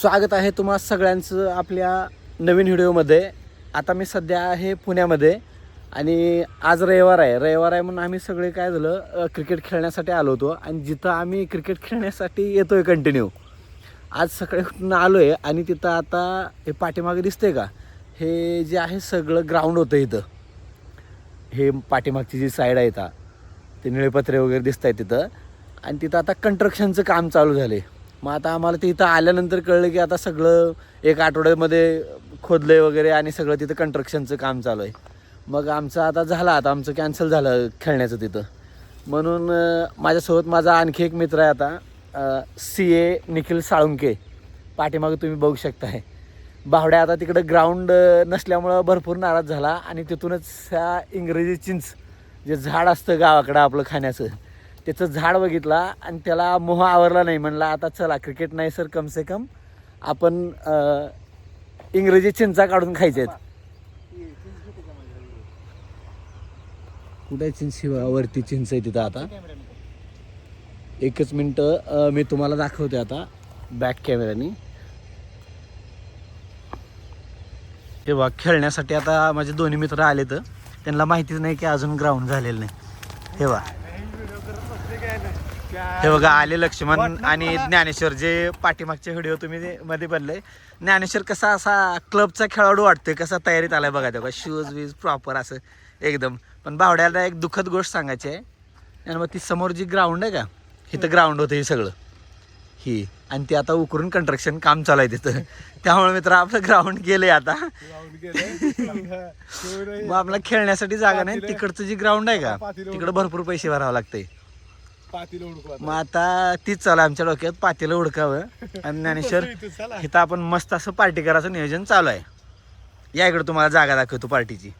स्वागत आहे तुम्हा सगळ्यांचं आपल्या नवीन व्हिडिओमध्ये. आता मी सध्या आहे पुण्यामध्ये आणि आज रविवार आहे म्हणून आम्ही सगळे काय झालं क्रिकेट खेळण्यासाठी आलो होतो. आणि जिथं आम्ही क्रिकेट खेळण्यासाठी येतो आहे कंटिन्यू, आज सकाळी कुठून आलो आहे आणि तिथं आता हे पाठीमागे दिसतंय का, हे जे आहे सगळं ग्राउंड होतं इथं. हे पाठीमागची जी साईड आहे इथं ते निळेपत्रे वगैरे दिसत आहे तिथं. आणि तिथं आता कंस्ट्रक्शनचं काम चालू झालं आहे. मग आता आम्हाला ते इथं आल्यानंतर कळलं की आता सगळं एक आठवड्यामध्ये खोदलं आहे वगैरे आणि सगळं तिथं कंस्ट्रक्शनचं काम चालू आहे. मग आमचं आता झालं, आता आमचं कॅन्सल झालं खेळण्याचं तिथं. म्हणून माझ्यासोबत माझा आणखी एक मित्र आहे आता, CA निखिल साळुंके. पाठीमागं तुम्ही बघू शकताय. बावड्या आता तिकडं ग्राउंड नसल्यामुळं भरपूर नाराज झाला आणि तिथूनच ह्या इंग्रजी चिंच जे झाड असतं गावाकडं आपलं खाण्याचं, त्याचं झाड बघितला आणि त्याला मोह आवरला नाही. म्हणला आता चला क्रिकेट नाही सर, कमसे कम आपण इंग्रजी चिंचा काढून खायच्या आहेत. कुठे चिंच? वरती चिंच आहे तिथं. आता एकच मिनटं, मी तुम्हाला दाखवते आता बॅक कॅमेऱ्यानी. हे बघा, खेळण्यासाठी आता माझे दोन्ही मित्र आले, तर त्यांना माहितीच नाही की अजून ग्राउंड झालेलं नाही. हे बघा, हे बघा आले लक्ष्मण आणि ज्ञानेश्वर, जे पाठीमागचे व्हिडिओ तुम्ही मध्ये बनले. ज्ञानेश्वर कसा असा क्लबचा खेळाडू वाटतोय, कसा तयारीत आलाय बघा. तेव्हा शूज वीज प्रॉपर असं एकदम. पण बावड्याला एक दुःखद गोष्ट सांगायची आहे. आणि मग ती समोर जी ग्राउंड आहे का, इथं ग्राउंड होतं हे सगळं ही, आणि ते आता उकरून कंस्ट्रक्शन काम चालू आहे तिथं. त्यामुळे मित्र आपलं ग्राउंड गेलंय आता. मग आपल्याला खेळण्यासाठी जागा नाही. तिकडचं जी ग्राउंड आहे का, तिकडं भरपूर पैसे भरावं लागतंय. मग आता तीच चालू आमच्या डोक्यात, पातेलं उडकावं. आणि ज्ञानेश्वर इथं आपण मस्त असं पार्टी करायचं नियोजन चालू आहे. या इकडं तुम्हाला जागा दाखवतो पार्टीची.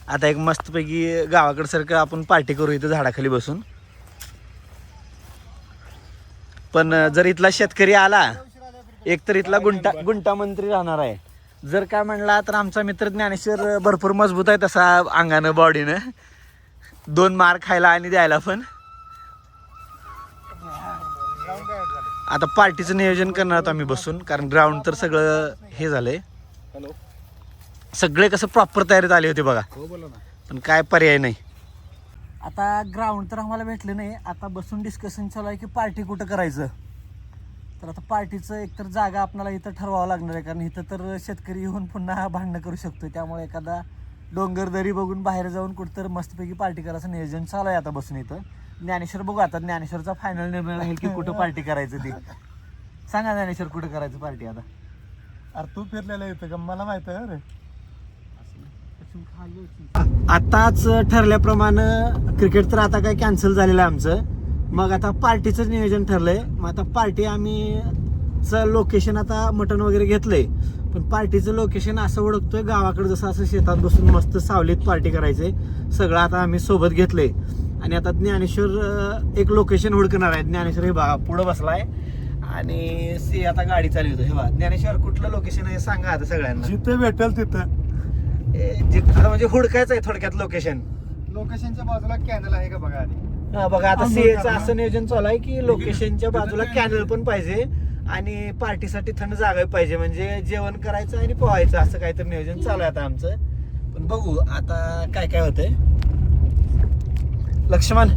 आता एक मस्तपैकी गावाकडं सारखं आपण पार्टी करू इथं झाडाखाली बसून. पण जर इथला शेतकरी आला, एक तर इथला गुंटा मंत्री राहणार आहे. जर काय म्हणला तर आमचा मित्र ज्ञानेश्वर भरपूर मजबूत आहे तसा अंगानं, बॉडीनं. 2 मार खायला आणि द्यायला पण. आता पार्टीचं नियोजन करणार आहोत आम्ही बसून, कारण ग्राउंड तर सगळं हे झालंय. सगळे कसं प्रॉपर तयारीत आले होते बघा, पण काय पर्याय नाही. आता ग्राउंड तर आम्हाला भेटलं नाही. आता बसून डिस्कशन चालू आहे की पार्टी कुठं करायचं. तर आता पार्टीचं एकतर जागा आपल्याला इथं ठरवावं लागणार आहे, कारण इथं तर शेतकरी येऊन पुन्हा भांडणं करू शकतो. त्यामुळे एखादा डोंगर दरी बघून बाहेर जाऊन कुठंतर मस्तपैकी पार्टी करायचं नियोजन चालू आहे आता बसून इथं. ज्ञानेश्वर बघू, आता ज्ञानेश्वरचा फायनल निर्णय राहील की कुठं पार्टी करायचं ते. सांगा ज्ञानेश्वर, कुठं करायचं पार्टी आता? अरे तू फिरलेला येतं का, मला माहित आहे. अरे आताच ठरल्याप्रमाणे क्रिकेट तर आता काय कॅन्सल झालेलं आहे आमचं. मग आता पार्टीचं नियोजन ठरलंय. मग आता पार्टी आम्ही लोकेशन आता मटण वगैरे घेतलंय, पण पार्टीचं लोकेशन असं ओळखतोय गावाकडे, जसं असं शेतात बसून मस्त सावलीत पार्टी करायचंय. सगळं आता आम्ही सोबत घेतलंय. आणि आता ज्ञानेश्वर एक लोकेशन हुडकणार आहे. ज्ञानेश्वर हे बघा पुढं बसलाय आणि आता गाडी चालवतो. हे बघा ज्ञानेश्वर, कुठलं लोकेशन आहे सांगा आता सगळ्यांना. जिथे भेटेल तिथं म्हणजे हुडकायचं आहे थोडक्यात लोकेशन. लोकेशनच्या बाजूला कॅनल आहे का बघा आधी. बघा आता सीएचं असं नियोजन चालू आहे की लोकेशनच्या बाजूला कॅनल पण पाहिजे आणि पार्टीसाठी थंड जागा पाहिजे, म्हणजे जेवण करायचं आणि पोहायचं असं काहीतरी नियोजन चालू आहे आता आमचं. पण बघू आता काय काय होतंय. लक्ष्मण,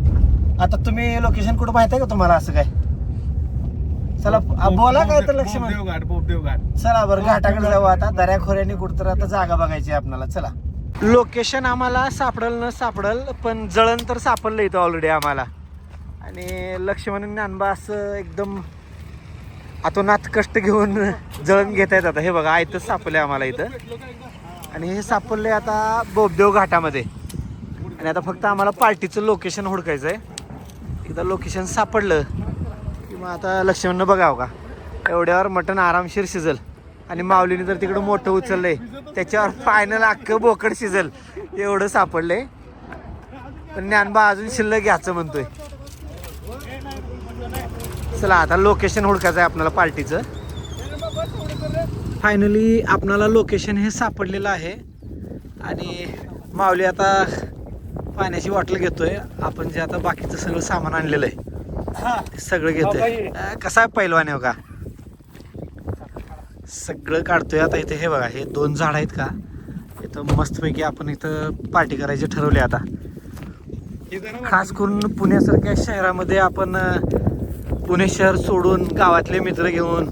आता तुम्ही लोकेशन कुठं माहित आहे का तुम्हाला असं काय? चला बोला काय तर लक्ष्मण. चला बरं घाटाकडे जाऊ आता. दऱ्याखोऱ्याने कुठं तर आता जागा बघायची आपल्याला. चला, लोकेशन आम्हाला सापडल न सापडल, पण जळण तर सापडलं इथं ऑलरेडी आम्हाला. आणि लक्ष्मण आणि ज्ञानबा असं एकदम अतोनात कष्ट घेऊन जळण घेत आहेत. आता हे बघा आयतच सापडले आम्हाला इथं. आणि हे सापडले आता बोबदेव घाटामध्ये. आणि आता फक्त आम्हाला पार्टीचं लोकेशन हुडकायचं आहे. एकदा लोकेशन सापडलं की मग आता लक्ष्मणनं बघावं का, एवढ्यावर मटण आरामशीर शिजल. आणि माऊलीने तर तिकडं मोठं उचललंय, त्याच्यावर फायनल अख्खं बोकड शिजल एवढं सापडलंय. पण ज्ञानबा अजून शिल्लक घ्यायचं म्हणतोय. चला आता लोकेशन हुडकायचं आहे आपल्याला पार्टीचं. फायनली आपल्याला लोकेशन हे सापडलेलं आहे. आणि माऊली आता पाण्याची बॉटल घेतोय. आपण जे आता बाकीचं सगळं सामान आणलेलं आहे ते सगळं घेतोय. कसा आहे पैलवान आहे का? सगळं काढतोय आता. इथे हे बघा, हे 2 झाड आहेत का, इथं मस्तपैकी आपण इथं पार्टी करायचे ठरवले आता. खास करून पुण्यासारख्या शहरामध्ये आपण पुणे शहर सोडून गावातले मित्र घेऊन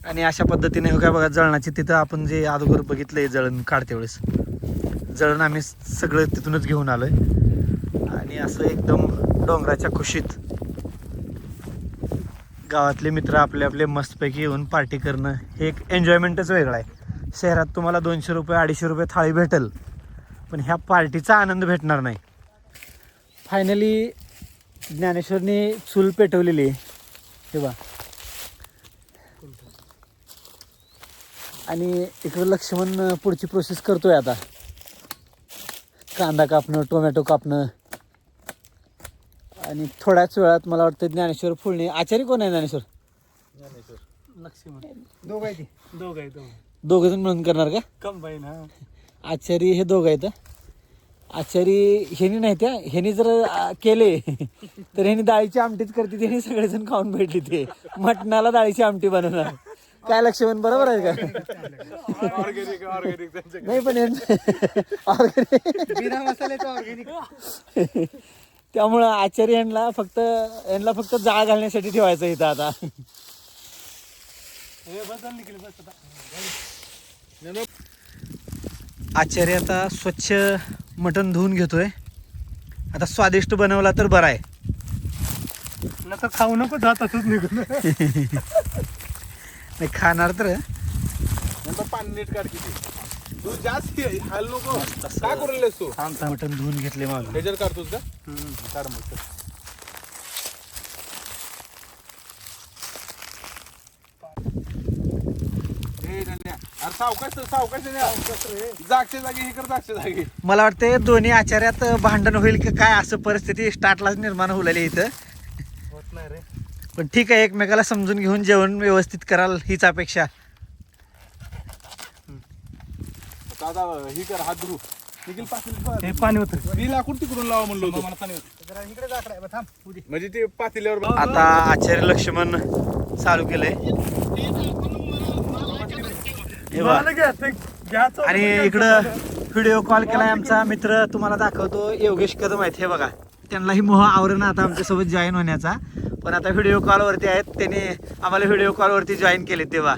आणि अशा पद्धतीने हो काय बघा, जळणाची तिथं आपण जे अगोदर बघितलंय जळण काढते वेळेस, जळण आम्ही सगळं तिथूनच घेऊन आलोय. आणि असं एकदम डोंगराच्या खुशीत गावातले मित्र आपले आपले मस्तपैकी येऊन पार्टी करणं हे एक एन्जॉयमेंटच वेगळा आहे. शहरात तुम्हाला 200 रुपये 250 रुपये थाळी भेटेल, पण ह्या पार्टीचा आनंद भेटणार नाही. फायनली ज्ञानेश्वरनी चूल पेटवलेली आहे हे बा. आणि इकडं लक्ष्मण पुढची प्रोसेस करतोय आता. कांदा कापणं, टोमॅटो कापणं, आणि थोड्याच वेळात मला वाटतं ज्ञानेश्वर फुलणे. आचारी कोण आहे ज्ञानेश्वर? लक्ष्मण दोघं आहे ते. दोघं जण मिळून करणार का? कंबाईन. हा आचारी हे दोघं आहेत. आचारी ह्यानी नाही, त्या ह्यानी जर केले तर ह्यानी डाळीची आमटीच करते. ह्यानी सगळेजण खाऊन भेटली. ते मटणाला डाळीची आमटी बनवणार. काय लक्ष्मण बरोबर आहे का? ऑर्गॅनिक नाही पण बिना मसाल्याचं ऑर्गॅनिक. त्यामुळं आचार्य यांना फक्त जाळ घालण्यासाठी ठेवायचं इथं आता. आचार्य आता स्वच्छ मटण धुवून घेतोय. आता स्वादिष्ट बनवला तर बरा आहे, तर खाऊ नको तसंच निघून. नाही खाणार तर पाणी नीट काढ. किती तू जास्त हाल नको. काय करू तू? मटण धुवून घेतले मागून. ह्याच्यात काढतोस का? काढ मग. जागच्या जागी हे कर, जागच्या जागी. मला वाटते दोन्ही आचार्यात भांडण होईल की काय, असं परिस्थिती स्टार्टलाच निर्माण होलेली इथं. होत नाही रे. पण ठीक आहे, एकमेकाला समजून घेऊन जेवण व्यवस्थित कराल हीच अपेक्षा. दादा ही कर, हात धरू निखिल. पातेल पाणी होतं. मी लाकूड तिकडून लावा म्हणलो होतो. मला पाणी होतं. इकडे जाकडे थांब. म्हणजे ते पातेल्यावर. आता आचार्य लक्ष्मण चालू केलंय हे बघा. आणि इकडं व्हिडिओ कॉल केलाय आमचा मित्र, तुम्हाला दाखवतो, योगेश कदम आहेत. हे बघा, त्यांनाही मोह आवरण आता आमच्यासोबत जॉईन होण्याचा. पण आता व्हिडिओ कॉलवरती आहेत. त्यांनी आम्हाला व्हिडिओ कॉलवरती जॉईन केले तेव्हा.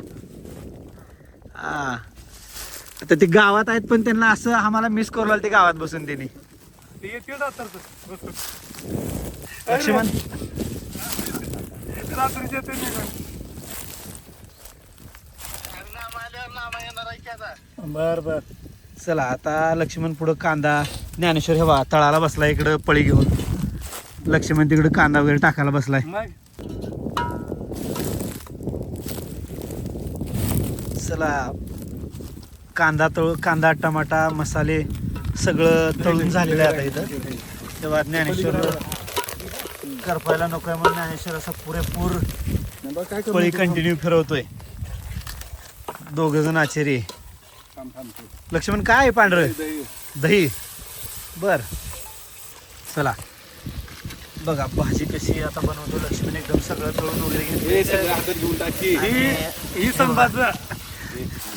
आता ते गावात आहेत, पण त्यांना असं आम्हाला मिस करू लागलं ते गावात बसून. त्यांनी लक्ष्मण बर बर. चला आता लक्ष्मण पुढं कांदा, ज्ञानेश्वर हे बघा तळाला बसलाय इकडं पळी घेऊन. लक्ष्मण तिकडे कांदा वगैरे टाकायला बसलाय. चला कांदा टमाटा मसाले सगळं तळून झालेलं आहे आता इथं. तेव्हा ज्ञानेश्वर करपायला नकोय म्हणून ज्ञानेश्वर असं पुरेपूर पळी कंटिन्यू फिरवतोय. दोघ जण आचारी. लक्ष्मण काय आहे पांढरं? दही. बर चला बघा भाजी कशी आता बनवतो लक्ष्मण. एकदम सगळं तळून वगैरे घेतलं.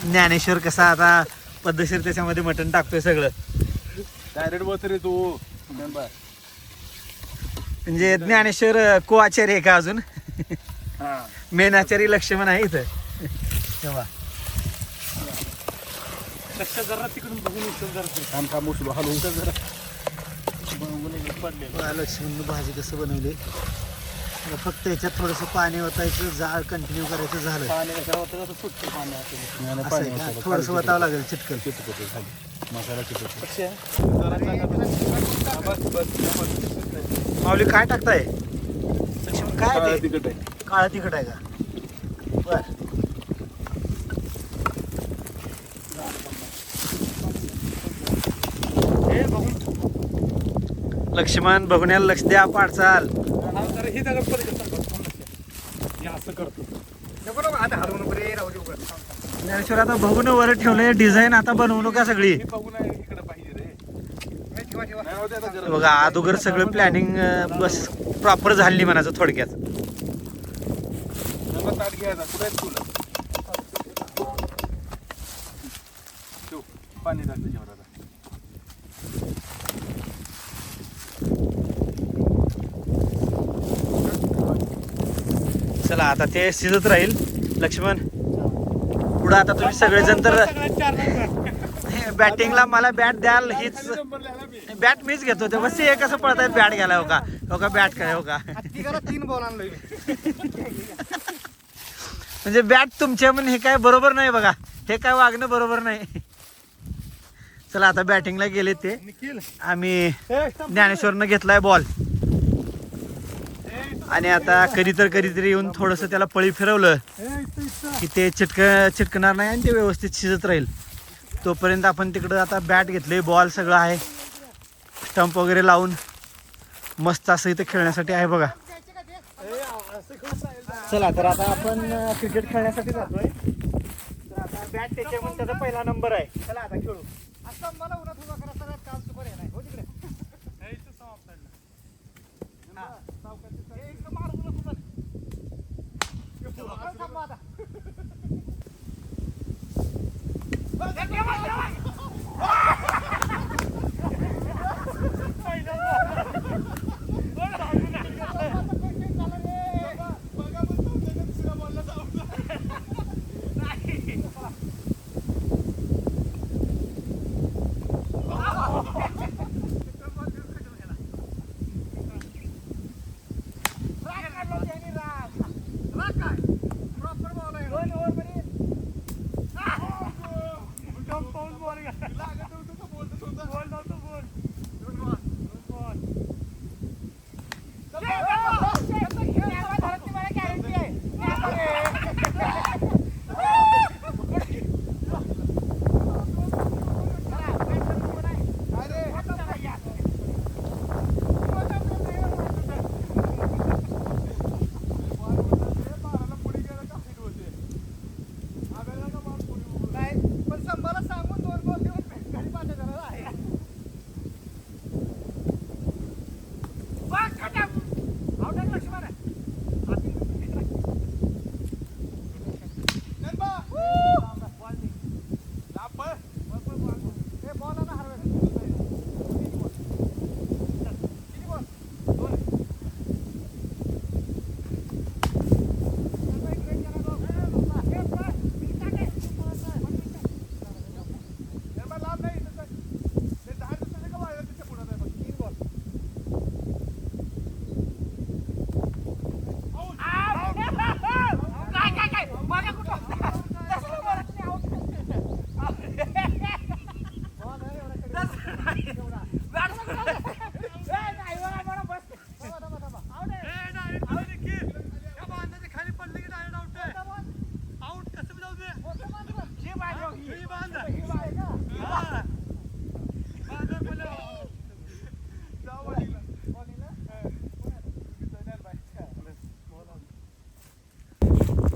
ज्ञानेश्वर कसा आता पद्धतशीर त्याच्यामध्ये मटण टाकतोय सगळं. डायरेक्ट बस रे तू. म्हणजे ज्ञानेश्वर को आचार्य आहे का अजून? मेन आचार्य लक्ष्मण आहे इथं. तेव्हा जरा तिकडून बघून लक्ष्मण भाजी कसं बनवली. फक्त याच्यात थोडंसं पाणी ओतायचं, जाळ कंटिन्यू करायचं झालं. थोडंसं वतावं लागेल चिटकल. माऊली काय टाकताय? लक्ष्मण काय तिखट आहे? काळं तिखट आहे का? बर लक्ष्मण बघून यायला लक्ष द्या. पाडचाल ज्ञानेश्वर आता बघून वर ठेवलंय डिझाईन. आता बनवू नका सगळी. बघा अगोदर सगळं प्लॅनिंग बस प्रॉपर झाली म्हणायचं थोडक्यात. पाणी टाक त्याच्यावर आता. चला आता ते शिजत राहील. लक्ष्मण पुढं आता तुम्ही सगळेजण तर बॅटिंगला मला बॅट द्याल हीच बॅट मीच घेतो ते बस हे कसं पळतायत बॅट घ्यायला. हो का बॅट काय हो का 3 बॉल आणलोय. म्हणजे बॅट तुमच्या पण हे काय बरोबर नाही बघा. हे काय वागणं बरोबर नाही. चला आता बॅटिंगला गेले ते. आम्ही ज्ञानेश्वरनं घेतलाय बॉल आणि आता कधीतरी येऊन थोडंसं त्याला पळी फिरवलं की ते चिटकणार नाही आणि ते व्यवस्थित शिजत राहील. तोपर्यंत आपण तिकडं आता बॅट घेतले, बॉल सगळं आहे, स्टंप वगैरे लावून मस्त असं इथं खेळण्यासाठी आहे बघा. चला तर आता आपण क्रिकेट खेळण्यासाठी जातोय. तर आता बॅट त्याचा पहिला नंबर आहे. चला आता खेळू. आता मला उन्हात उभा करा सगळ्यात काम सुपर आहे. हो तिकडे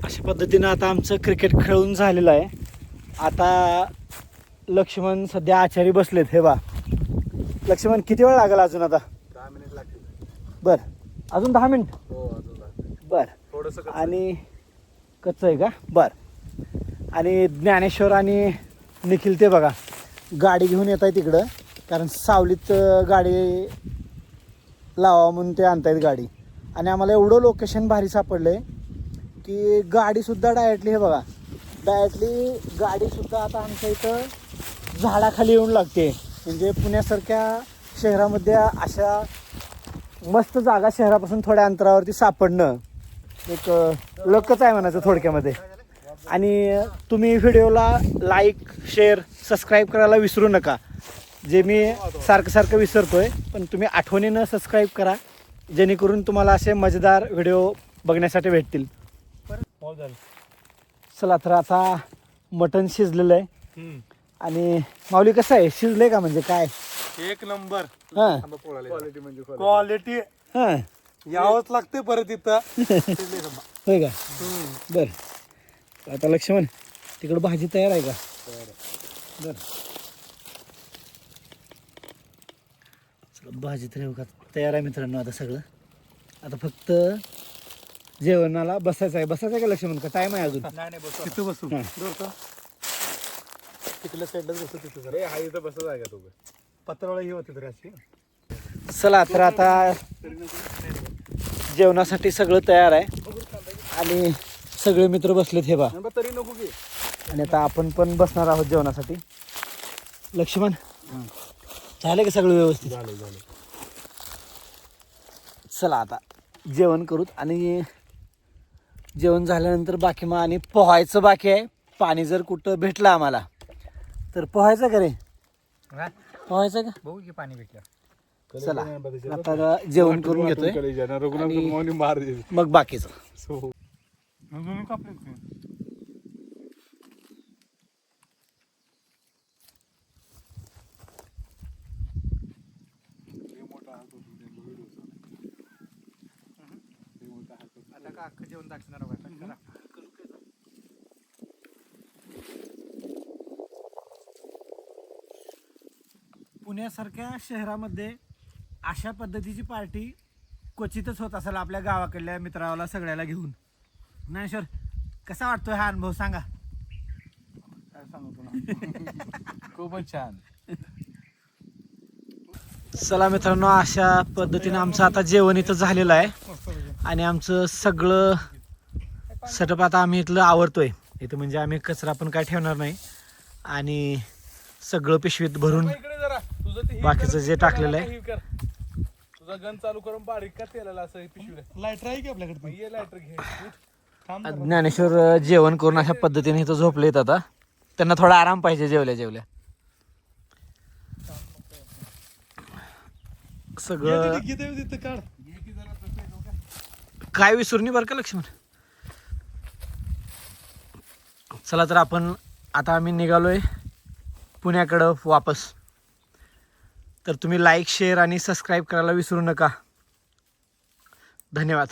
अशा पद्धतीनं आता आमचं क्रिकेट खेळून झालेलं आहे. आता लक्ष्मण सध्या आचारी बसलेत. हे बा लक्ष्मण किती वेळ लागेल अजून? आता 10 मिनिट लागतील. बर अजून 10 मिनिट. हो अजून लागतील. बर थोडंसं आणि कच्चं आहे का? बर. आणि ज्ञानेश्वर आणि निखिल ते बघा गाडी घेऊन येत आहे तिकडं, कारण सावलीत गाडी लावा म्हणून ते आणतायत गाडी. आणि आम्हाला एवढं लोकेशन भारी सापडलं आहे की गाडीसुद्धा डायरेक्टली हे बघा डायरेक्टली गाडीसुद्धा आता आमच्या इथं झाडाखाली येऊन लागते. म्हणजे पुण्यासारख्या शहरामध्ये अशा मस्त जागा शहरापासून थोड्या अंतरावरती सापडणं एक लकच आहे म्हणायचं थोडक्यामध्ये. आणि तुम्ही व्हिडिओला लाईक शेअर सबस्क्राईब करायला विसरू नका. जे मी सारखं विसरतोय, पण तुम्ही आठवणीनं सबस्क्राईब करा जेणेकरून तुम्हाला असे मजेदार व्हिडिओ बघण्यासाठी भेटतील. चला तर आता मटण शिजलेलं आहे. आणि माऊली कसं आहे, शिजलंय का? म्हणजे काय एक नंबर. हां क्वालिटी म्हणजे क्वालिटी हां यावंच लागते परत इथं. होय का? बरं आता लक्ष्मण तिकडं भाजी तयार आहे का? बरं चला भाजी तर तयार आहे मित्रांनो. आता सगळं आता फक्त जेवणाला बसायचं आहे. का लक्ष्मण? का टाइम आहे अजून? तिथं बसू. तिकडल्या साईडलाच बसतो तिथं जरा अरे हा इथं बसत आहे का तू पत्रावळा ही होती तरी अशी चला तर आता जेवणासाठी सगळं तयार आहे आणि सगळे मित्र बसलेत हे बा. तरी नको की आणि आता आपण पण बसणार आहोत जेवणासाठी. लक्ष्मण झालं का सगळं व्यवस्थित? झालं चला आता जेवण करूत आणि जेवण झाल्यानंतर बाकी मग आणि पोहायचं बाकी आहे. पाणी जर कुठं भेटलं आम्हाला तर पोहायचं का रे? पोहायचं का? बघू की पाणी भेटलं. चला आता जेवण करून घेतोय रघुनाथ मार दे मग बाकीचं. आता का अख्खं जेवण दाखवणार बघा. पुण्यासारख्या शहरामध्ये अशा पद्धतीची पार्टी क्वचितच होत असेल आपल्या गावाकडल्या मित्राला सगळ्याला घेऊन. ज्ञानेश्वर कसा वाटतोय हा अनुभव सांगा. काय सांगू तुला खूपच छान. चला मित्रांनो, अशा पद्धतीने आमचं आता जेवण इथं झालेलं आहे आणि आमचं सगळं सेटअप आता आम्ही इथलं आवरतोय. इथं म्हणजे आम्ही कचरा पण काय ठेवणार नाही आणि सगळं पिशवीत भरून इकडे जरा तुझं ते हे बाकीचं कर, जे टाकलेलं आहे. हे कर. तुझा गन चालू करून बारीक का तेलाला असं पिशवीला लाईटर आहे की आपल्याकडे? ये लायटर घे उठ. ज्ञानेश्वर जेवण करून अशा पद्धतीने इथं झोपलेत. आता त्यांना थोडा आराम पाहिजे जेवल्या जेवल्या. सगळं तिथं काढ. काय विसरून बरं का लक्ष्मण. चला तर आपण आता आम्ही निघालोय पुण्याकडं वापस. तर तुम्ही लाईक शेअर आणि सबस्क्राईब करायला विसरू नका. धन्यवाद.